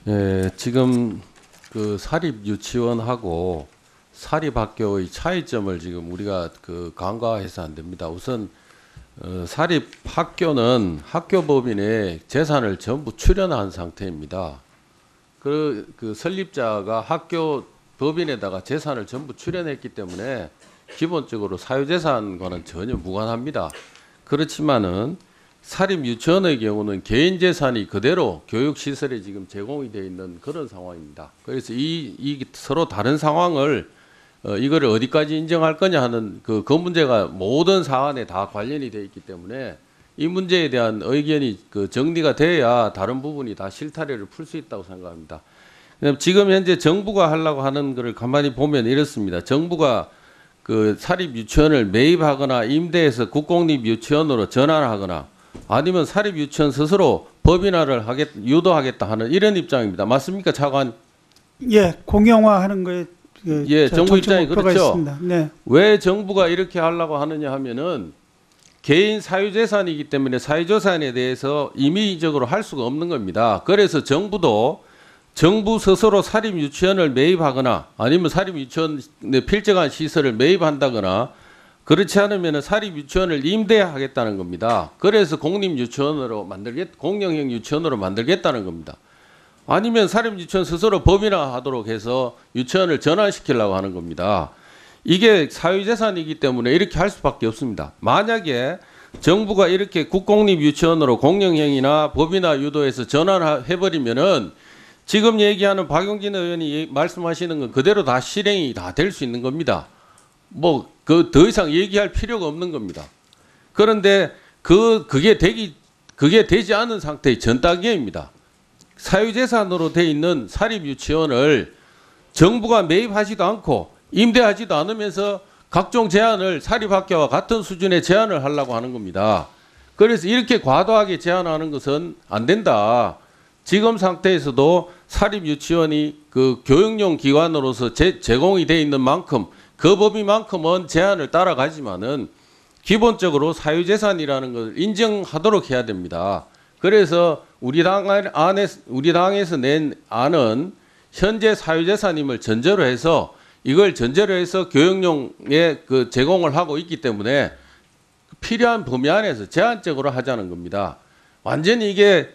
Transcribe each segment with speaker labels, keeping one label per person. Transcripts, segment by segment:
Speaker 1: 예, 지금 그 사립 유치원하고 사립 학교의 차이점을 지금 우리가 간과해서 안 됩니다. 우선 사립 학교는 학교 법인의 재산을 전부 출연한 상태입니다. 그 설립자가 학교 법인에다가 재산을 전부 출연했기 때문에 기본적으로 사유재산과는 전혀 무관합니다. 그렇지만은 사립 유치원의 경우는 개인 재산이 그대로 교육시설에 지금 제공이 되어 있는 그런 상황입니다. 그래서 이 서로 다른 상황을 이거를 어디까지 인정할 거냐 하는 그 문제가 모든 사안에 다 관련이 되어 있기 때문에 이 문제에 대한 의견이 정리가 돼야 다른 부분이 다 실타래를 풀 수 있다고 생각합니다. 지금 현재 정부가 하려고 하는 것을 가만히 보면 이렇습니다. 정부가 사립 유치원을 매입하거나 임대해서 국공립 유치원으로 전환하거나 아니면 사립 유치원 스스로 법인화를 유도하겠다 하는 이런 입장입니다. 맞습니까, 차관?
Speaker 2: 예, 공영화하는 거에
Speaker 1: 예, 정부 입장이 그렇죠.
Speaker 2: 있습니다. 네.
Speaker 1: 왜 정부가 이렇게 하려고 하느냐 하면은 개인 사유재산이기 때문에 사유재산에 대해서 임의적으로 할 수가 없는 겁니다. 그래서 정부도 정부 스스로 사립 유치원을 매입하거나 아니면 사립 유치원에 필적한 시설을 매입한다거나 그렇지 않으면 사립 유치원을 임대하겠다는 겁니다. 그래서 공립 유치원으로 공영형 유치원으로 만들겠다는 겁니다. 아니면 사립 유치원 스스로 법인화하도록 해서 유치원을 전환시키려고 하는 겁니다. 이게 사유재산이기 때문에 이렇게 할 수밖에 없습니다. 만약에 정부가 이렇게 국공립 유치원으로 공영형이나 법인화 유도해서 전환해버리면은 지금 얘기하는 박용진 의원이 말씀하시는 건 그대로 다 실행이 다 될 수 있는 겁니다. 더 이상 얘기할 필요가 없는 겁니다. 그런데 그게 되지 않은 상태의 전 단계입니다. 사유재산으로 돼 있는 사립 유치원을 정부가 매입하지도 않고 임대하지도 않으면서 각종 제한을 사립학교와 같은 수준의 제한을 하려고 하는 겁니다. 그래서 이렇게 과도하게 제한하는 것은 안 된다. 지금 상태에서도 사립 유치원이 교육용 기관으로서 제공이 돼 있는 만큼 그 법인만큼은 제한을 따라가지만은 기본적으로 사유재산이라는 것을 인정하도록 해야 됩니다. 그래서 우리 당에서 낸 안은 현재 사유재산임을 전제로 해서 이걸 전제로 해서 교육용에 제공을 하고 있기 때문에 필요한 범위 안에서 제한적으로 하자는 겁니다. 완전히 이게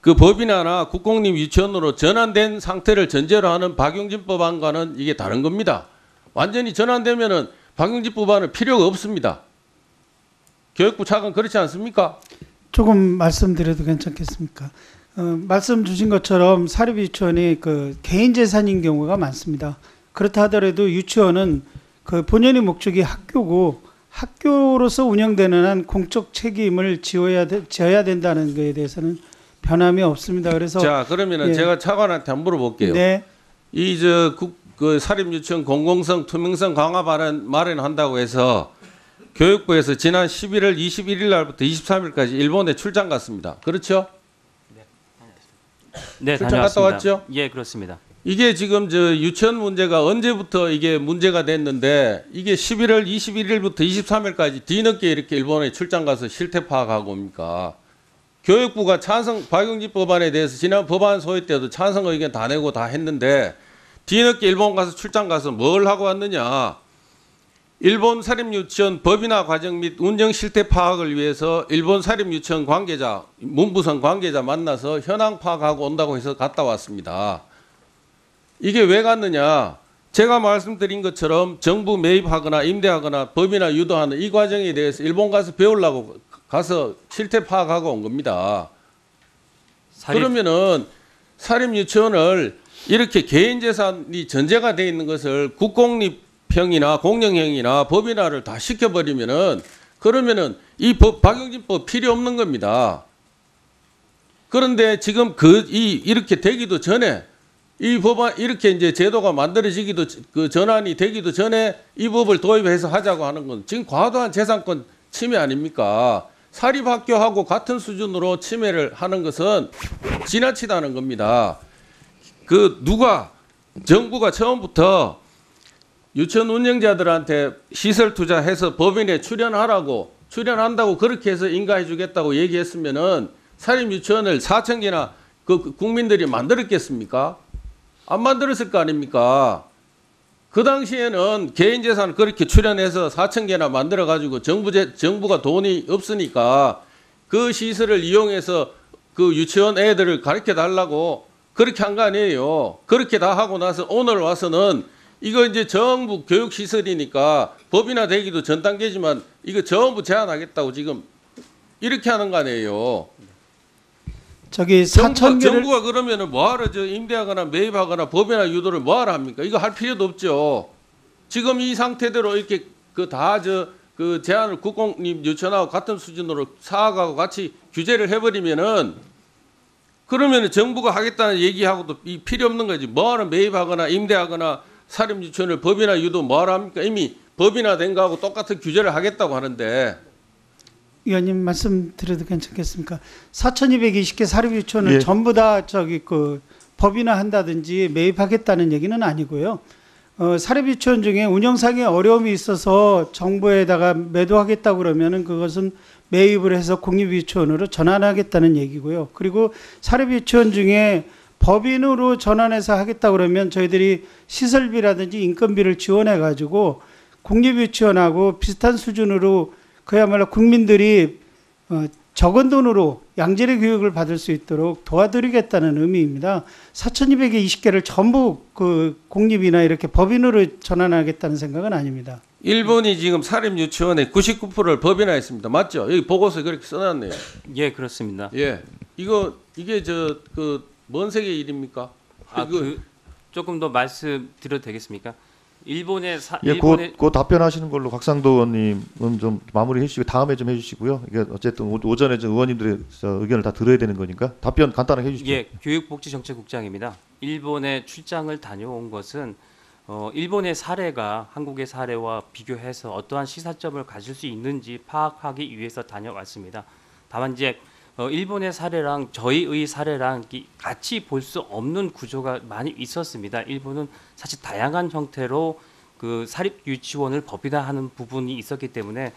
Speaker 1: 법인화나 국공립 유치원으로 전환된 상태를 전제로 하는 박용진 법안과는 이게 다른 겁니다. 완전히 전환되면은 박용진 법안은 필요가 없습니다. 교육부 차관 그렇지 않습니까?
Speaker 2: 조금 말씀드려도 괜찮겠습니까? 말씀 주신 것처럼 사립 유치원이 개인 재산인 경우가 많습니다. 그렇다 하더라도 유치원은 본연의 목적이 학교고 학교로서 운영되는 한 공적 책임을 지어야 된다는 것에 대해서는 변함이 없습니다. 그래서
Speaker 1: 자, 그러면은
Speaker 2: 예.
Speaker 1: 제가 차관한테 한번 물어볼게요.
Speaker 2: 네.
Speaker 1: 사립 유치원 공공성, 투명성 강화 마련한다고 해서 교육부에서 지난 11월 21일 날부터 23일까지 일본에 출장 갔습니다. 그렇죠?
Speaker 3: 네,
Speaker 1: 출장 갔다 왔죠?
Speaker 3: 예, 그렇습니다.
Speaker 1: 이게 지금 유치원 문제가 언제부터 이게 문제가 됐는데 이게 11월 21일부터 23일까지 뒤늦게 이렇게 일본에 출장 가서 실태 파악하고 옵니까? 교육부가 박용진 법안에 대해서 지난 법안 소위 때도 찬성 의견 다 내고 다 했는데 뒤늦게 일본 가서 출장 가서 뭘 하고 왔느냐. 일본 사립유치원 법인화 과정 및 운영 실태 파악을 위해서 일본 사립유치원 관계자, 문부성 관계자 만나서 현황 파악하고 온다고 해서 갔다 왔습니다. 이게 왜 갔느냐. 제가 말씀드린 것처럼 정부 매입하거나 임대하거나 법인화 유도하는 이 과정에 대해서 일본 가서 배우려고 가서 실태 파악하고 온 겁니다. 그러면은 사립 유치원을 이렇게 개인 재산이 전제가 되어 있는 것을 국공립형이나 공영형이나 법인화를 다 시켜버리면은 그러면은 이 박용진법 필요 없는 겁니다. 그런데 지금 이렇게 되기도 전에 이 법안 이렇게 이제 제도가 만들어지기도 전환이 되기도 전에 이 법을 도입해서 하자고 하는 건 지금 과도한 재산권 침해 아닙니까? 사립학교하고 같은 수준으로 침해를 하는 것은 지나치다는 겁니다. 정부가 처음부터 유치원 운영자들한테 시설 투자해서 법인에 출연한다고 그렇게 해서 인가해 주겠다고 얘기했으면은 사립 유치원을 4천 개나 그 국민들이 만들었겠습니까? 안 만들었을 거 아닙니까? 그 당시에는 개인 재산을 그렇게 출연해서 4,000개나 만들어 가지고 정부가 돈이 없으니까 그 시설을 이용해서 그 유치원 애들을 가르쳐 달라고 그렇게 한 거 아니에요. 그렇게 다 하고 나서 오늘 와서는 이거 이제 정부 교육 시설이니까 법이나 되기도 전 단계지만 이거 전부 제한하겠다고 지금 이렇게 하는 거 아니에요.
Speaker 2: 저기 4,000개를
Speaker 1: 정부가 그러면은 뭐하러 저 임대하거나 매입하거나 법이나 유도를 뭐하러 합니까? 이거 할 필요도 없죠. 지금 이 상태대로 이렇게 그 다 그 제한을 국공립 유치원하고 같은 수준으로 사학하고 같이 규제를 해버리면은 그러면은 정부가 하겠다는 얘기하고도 이 필요 없는 거지. 뭐하러 매입하거나 임대하거나 사립 유치원을 법이나 유도 뭐하러 합니까? 이미 법이나 된 거하고 똑같은 규제를 하겠다고 하는데.
Speaker 2: 위원님 말씀 드려도 괜찮겠습니까? 4,220개 사립유치원을
Speaker 3: 예.
Speaker 2: 전부 다 저기 그 법인화 한다든지 매입하겠다는 얘기는 아니고요. 사립유치원 중에 운영상의 어려움이 있어서 정부에다가 매도하겠다고 그러면은 그것은 매입을 해서 공립유치원으로 전환하겠다는 얘기고요. 그리고 사립유치원 중에 법인으로 전환해서 하겠다고 그러면 저희들이 시설비라든지 인건비를 지원해 가지고 공립유치원하고 비슷한 수준으로 그야말로 국민들이 적은 돈으로 양질의 교육을 받을 수 있도록 도와드리겠다는 의미입니다. 4,220개를 전부 그 공립이나 이렇게 법인으로 전환하겠다는 생각은 아닙니다.
Speaker 1: 일본이 지금 사립 유치원의 99%를 법인화했습니다. 맞죠? 여기 보고서에 그렇게 써놨네요.
Speaker 4: 예, 그렇습니다.
Speaker 1: 예, 이게 저 그 먼 세계 일입니까?
Speaker 4: 조금 더 말씀드려도 되겠습니까? 일본의
Speaker 3: 예, 그 답변하시는 걸로 곽상도 의원님은 좀 마무리해 주시고 다음에 좀 해주시고요. 이게 어쨌든 오전에 좀 의원님들의 의견을 다 들어야 되는 거니까 답변 간단하게 해주시죠.
Speaker 4: 예, 교육복지정책국장입니다. 일본에 출장을 다녀온 것은 일본의 사례가 한국의 사례와 비교해서 어떠한 시사점을 가질 수 있는지 파악하기 위해서 다녀왔습니다. 다만 이제 일본의 사례랑 저희의 사례랑 같이 볼 수 없는 구조가 많이 있었습니다. 일본은 사실 다양한 형태로 그 사립 유치원을 법인화하는 부분이 있었기 때문에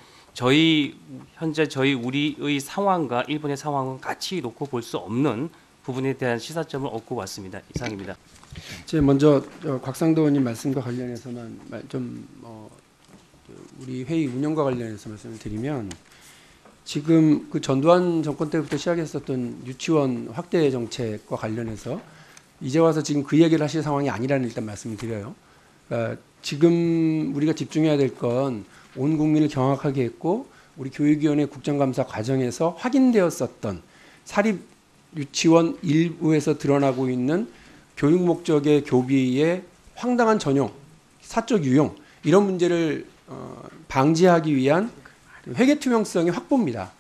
Speaker 4: 현재 우리의 상황과 일본의 상황은 같이 놓고 볼 수 없는 부분에 대한 시사점을 얻고 왔습니다. 이상입니다.
Speaker 5: 제 먼저 곽상도 의원님 말씀과 관련해서만 우리 회의 운영과 관련해서 말씀을 드리면 지금 그 전두환 정권 때부터 시작했었던 유치원 확대 정책과 관련해서 이제 와서 지금 그 얘기를 하실 상황이 아니라는 일단 말씀을 드려요. 그러니까 지금 우리가 집중해야 될 건 온 국민을 경악하게 했고 우리 교육위원회 국정감사 과정에서 확인되었었던 사립 유치원 일부에서 드러나고 있는 교육 목적의 교비의 황당한 전용, 사적 유용 이런 문제를 방지하기 위한 회계 투명성의 확보입니다.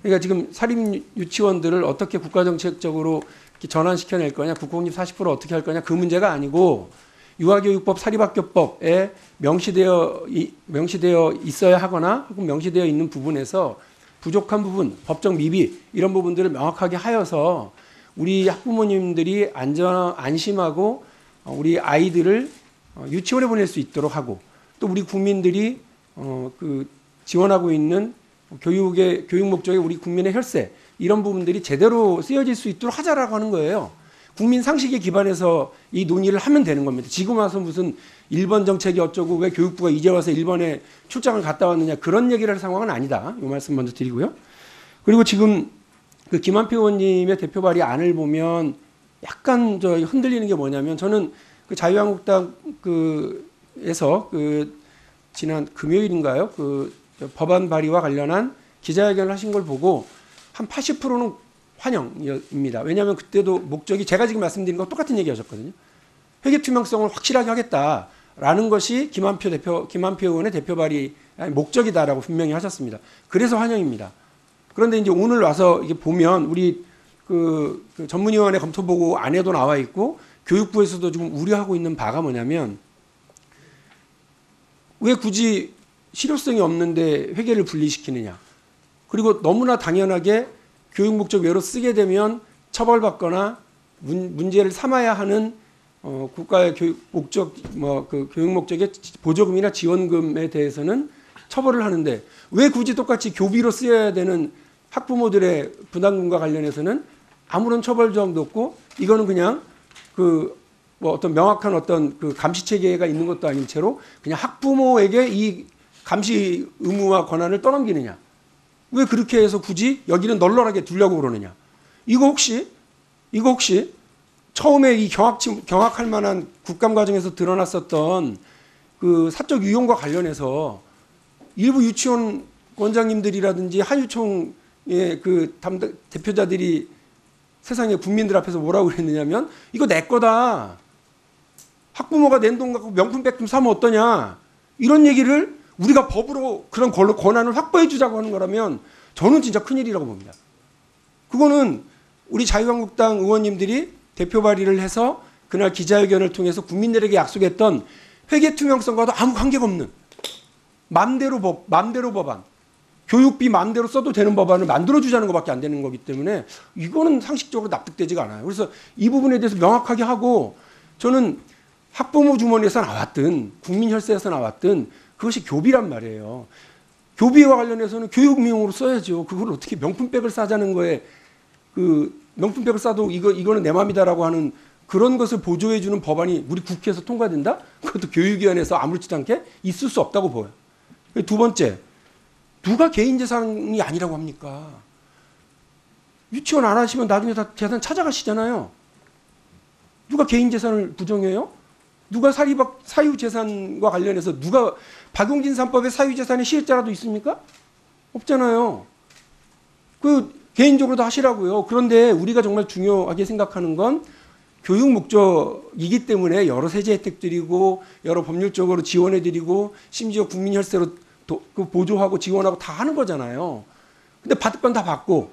Speaker 5: 그러니까 지금 사립 유치원들을 어떻게 국가정책적으로 전환시켜낼 거냐, 국공립 40% 어떻게 할 거냐 그 문제가 아니고 유아교육법 사립학교법에 명시되어 있어야 하거나 혹은 명시되어 있는 부분에서 부족한 부분, 법적 미비 이런 부분들을 명확하게 하여서 우리 학부모님들이 안심하고 우리 아이들을 유치원에 보낼 수 있도록 하고 또 우리 국민들이 지원하고 있는 교육 목적의 우리 국민의 혈세 이런 부분들이 제대로 쓰여질 수 있도록 하자라고 하는 거예요. 국민 상식에 기반해서 이 논의를 하면 되는 겁니다. 지금 와서 무슨 일본 정책이 어쩌고 왜 교육부가 이제 와서 일본에 출장을 갔다 왔느냐 그런 얘기를 할 상황은 아니다. 이 말씀 먼저 드리고요. 그리고 지금 그 김한표 의원님의 대표 발의 안을 보면 약간 흔들리는 게 뭐냐면 저는 그 자유한국당 에서 지난 금요일인가요? 법안 발의와 관련한 기자회견을 하신 걸 보고 한 80%는 환영입니다. 왜냐하면 그때도 목적이 제가 지금 말씀드린 거 똑같은 얘기 하셨거든요. 회계 투명성을 확실하게 하겠다라는 것이 김한표 의원의 대표 발의 목적이다라고 분명히 하셨습니다. 그래서 환영입니다. 그런데 이제 오늘 와서 이게 보면 우리 그 전문위원회 검토보고 안에도 나와 있고 교육부에서도 지금 우려하고 있는 바가 뭐냐면 왜 굳이 실효성이 없는데 회계를 분리시키느냐. 그리고 너무나 당연하게 교육 목적 외로 쓰게 되면 처벌받거나 문제를 삼아야 하는 국가의 교육 목적 교육 목적의 보조금이나 지원금에 대해서는 처벌을 하는데 왜 굳이 똑같이 교비로 쓰여야 되는 학부모들의 부담금과 관련해서는 아무런 처벌 조항도 없고 이거는 그냥 그 뭐 어떤 명확한 어떤 그 감시 체계가 있는 것도 아닌 채로 그냥 학부모에게 이 감시 의무와 권한을 떠넘기느냐? 왜 그렇게 해서 굳이 여기는 널널하게 두려고 그러느냐? 이거 혹시 처음에 이 경악할 만한 국감 과정에서 드러났었던 그 사적 유용과 관련해서 일부 유치원 원장님들이라든지 한유총의 그 담당 대표자들이 세상에 국민들 앞에서 뭐라고 그랬느냐면 이거 내 거다. 학부모가 낸 돈 갖고 명품백 좀 사면 어떠냐. 이런 얘기를 우리가 법으로 그런 권한을 확보해 주자고 하는 거라면 저는 진짜 큰일이라고 봅니다. 그거는 우리 자유한국당 의원님들이 대표 발의를 해서 그날 기자회견을 통해서 국민들에게 약속했던 회계 투명성과도 아무 관계가 없는 맘대로 법안, 교육비 맘대로 써도 되는 법안을 만들어주자는 것밖에 안 되는 거기 때문에 이거는 상식적으로 납득되지가 않아요. 그래서 이 부분에 대해서 명확하게 하고 저는 학부모 주머니에서 나왔든 국민혈세에서 나왔든 그것이 교비란 말이에요. 교비와 관련해서는 교육비용으로 써야죠. 그걸 어떻게 명품백을 싸자는 거에 그 명품백을 싸도 이거는 내 맘이다라고 하는 그런 것을 보조해주는 법안이 우리 국회에서 통과된다? 그것도 교육위원회에서 아무렇지도 않게 있을 수 없다고 보여요. 두 번째, 누가 개인 재산이 아니라고 합니까? 유치원 안 하시면 나중에 다 재산 찾아가시잖아요. 누가 개인 재산을 부정해요? 누가 사유 재산과 관련해서 누가 박용진 3법에 사유 재산의 시혜자라도 있습니까? 없잖아요. 그 개인적으로도 하시라고요. 그런데 우리가 정말 중요하게 생각하는 건 교육 목적이기 때문에 여러 세제 혜택드리고 여러 법률적으로 지원해드리고 심지어 국민 혈세로 그 보조하고 지원하고 다 하는 거잖아요. 근데 받을 건 다 받고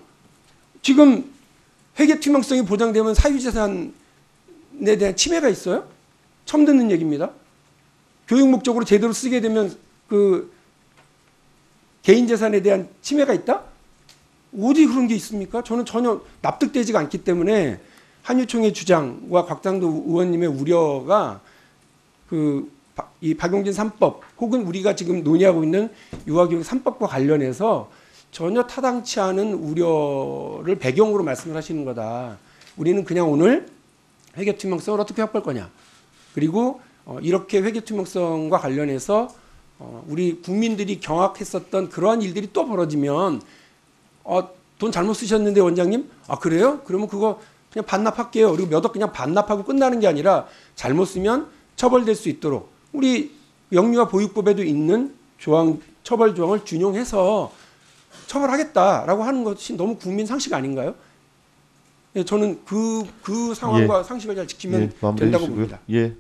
Speaker 5: 지금 회계 투명성이 보장되면 사유재산에 대한 침해가 있어요? 처음 듣는 얘기입니다. 교육 목적으로 제대로 쓰게 되면 그 개인 재산에 대한 침해가 있다? 어디 그런 게 있습니까? 저는 전혀 납득되지가 않기 때문에 한유총의 주장과 곽상도 의원님의 우려가 이 박용진 3법 혹은 우리가 지금 논의하고 있는 유아교육 3법과 관련해서 전혀 타당치 않은 우려를 배경으로 말씀을 하시는 거다. 우리는 그냥 오늘 회계 투명성을 어떻게 확보할 거냐. 그리고 이렇게 회계 투명성과 관련해서 우리 국민들이 경악했었던 그러한 일들이 또 벌어지면 돈 잘못 쓰셨는데 원장님? 아 그래요? 그러면 그거 그냥 반납할게요. 그리고 몇 억 그냥 반납하고 끝나는 게 아니라 잘못 쓰면 처벌될 수 있도록 우리 영유아 보육법에도 있는 처벌 조항을 준용해서 처벌하겠다라고 하는 것이 너무 국민 상식 아닌가요? 예, 저는 그 상황과 상식을 잘 지키면 된다고 봅니다.
Speaker 3: 예.